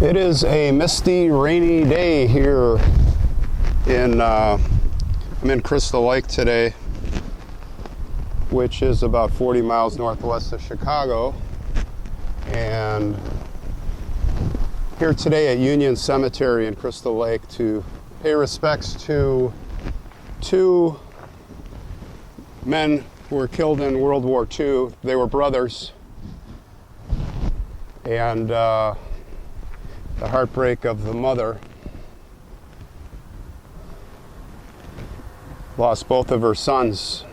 It is a misty, rainy day here I'm in Crystal Lake today, which is about 40 miles northwest of Chicago, and here today at Union Cemetery in Crystal Lake to pay respects to two men who were killed in World War II. They were brothers, and the heartbreak of the mother. Lost both of her sons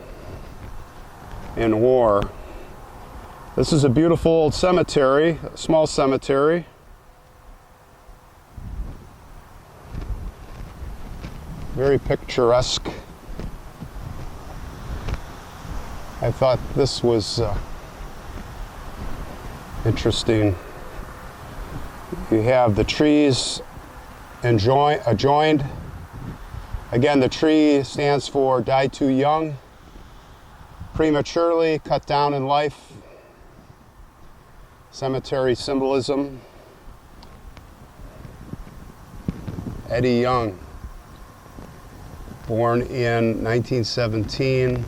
in war. This is a beautiful old cemetery, a small cemetery. Very picturesque. I thought this was interesting. You have the trees adjoined. Again, the tree stands for die too young, prematurely, cut down in life. Cemetery symbolism. Eddie Young, born in 1917,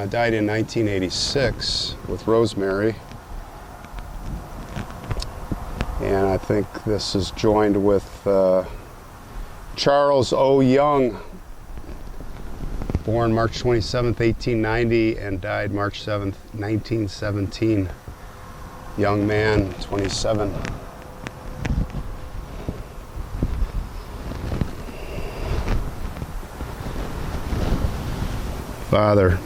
died in 1986 with Rosemary. And I think this is joined with Charles O. Young, born March 27th, 1890, and died March 7th, 1917. Young man, 27. Father.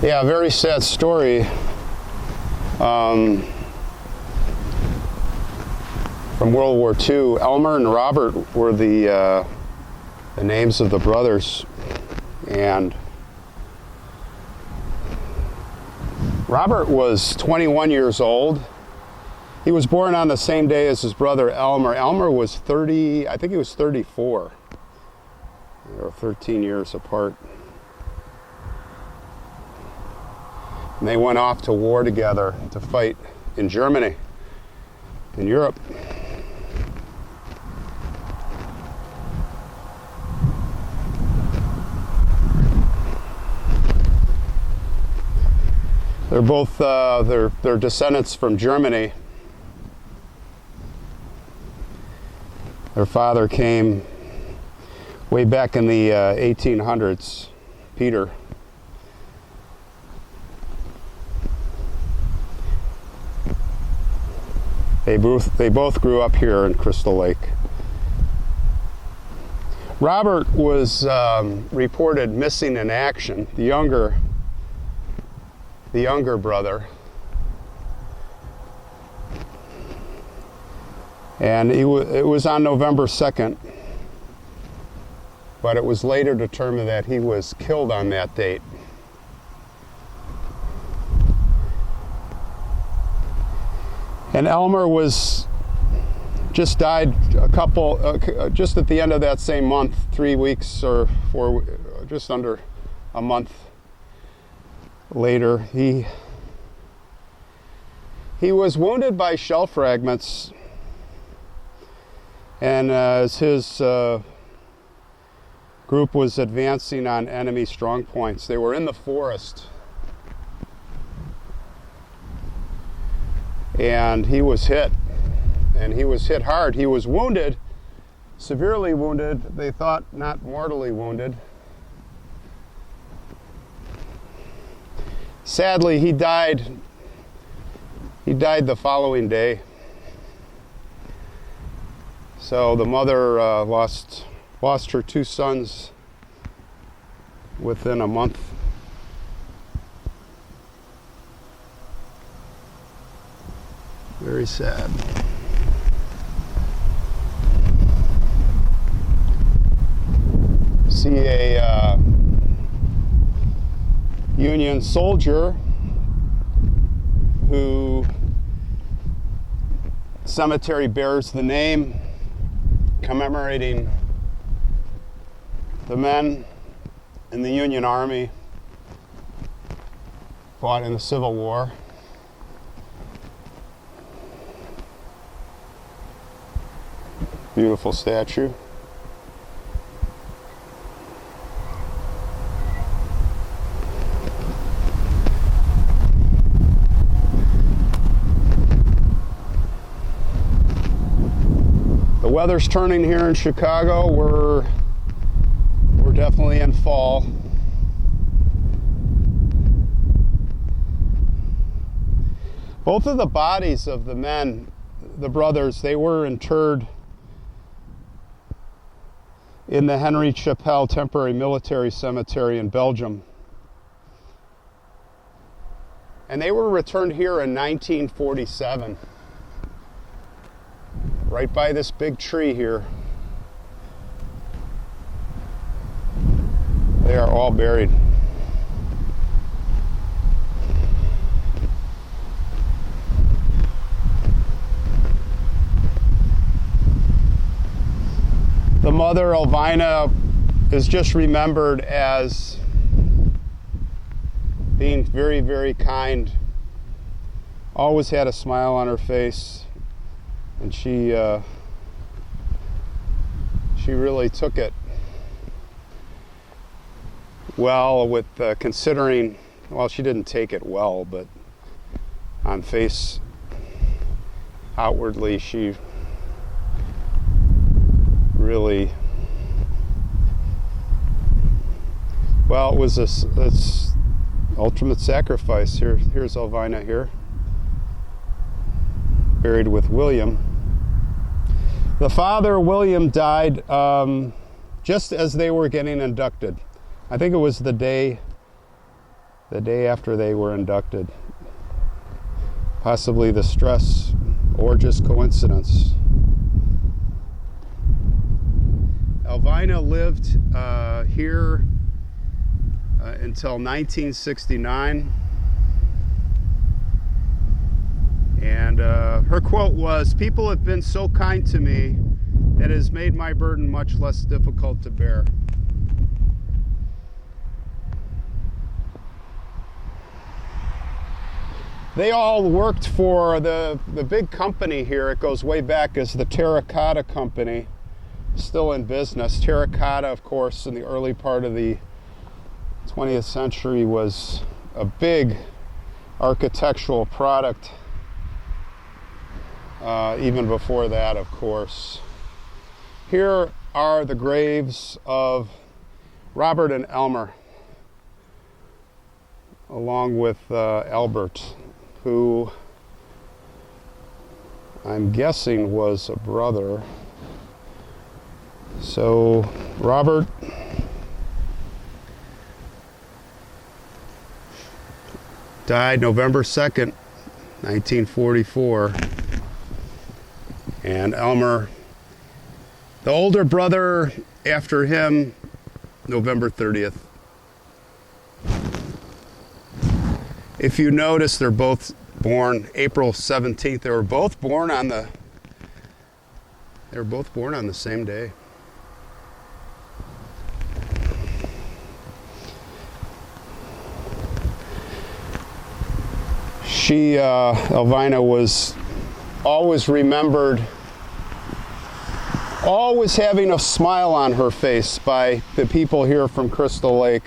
Yeah, very sad story. From World War II. Elmer and Robert were the names of the brothers, and Robert was 21 years old. He was born on the same day as his brother Elmer. Elmer was 30, I think he was 34. They were 13 years apart. And they went off to war together to fight in Germany, in Europe. They're both, they're descendants from Germany. Their father came way back in the 1800s, Peter. They both grew up here in Crystal Lake. Robert was reported missing in action, the younger brother. And it was on November 2nd, but it was later determined that he was killed on that date. And Elmer just died just at the end of that same month, 3 weeks or just under a month later. He was wounded by shell fragments, and as his group was advancing on enemy strong points, they were in the forest. And he was hit, and he was hit hard. He was wounded, severely wounded. They thought not mortally wounded. Sadly, he died the following day. So the mother lost her two sons within a month. Very sad. See a Union soldier who cemetery bears the name commemorating the men in the Union Army fought in the Civil War. Beautiful statue. The weather's turning here in Chicago. We're definitely in fall. Both of the bodies of the men, the brothers, they were interred in the Henry Cpl Temporary Military Cemetery in Belgium. And they were returned here in 1947. Right by this big tree here. They are all buried. The mother, Alvina, is just remembered as being very, very kind. Always had a smile on her face. And she really took it well with considering, well, she didn't take it well, but on face, outwardly, she really, well, it was this ultimate sacrifice. Here's Alvina here, buried with William. The father, William, died just as they were getting inducted. I think it was the day after they were inducted. Possibly the stress or just coincidence. Alvina lived here until 1969. And her quote was, "People have been so kind to me that it has made my burden much less difficult to bear." They all worked for the big company here. It goes way back as the Terracotta Company, still in business. Terracotta, of course, in the early part of the 20th century was a big architectural product. Even before that, of course. Here are the graves of Robert and Elmer, along with Albert, who I'm guessing was a brother. So Robert died November 2nd, 1944. And Elmer, the older brother after him, November 30th. If you notice, they're both born April 17th. They were both born on the same day. Alvina was always remembered, always having a smile on her face by the people here from Crystal Lake.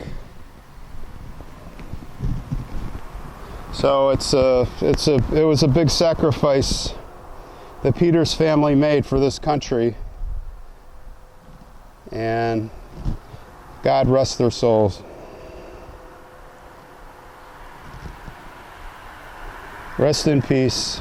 So it was a big sacrifice the Peters family made for this country, and God rest their souls. Rest in peace.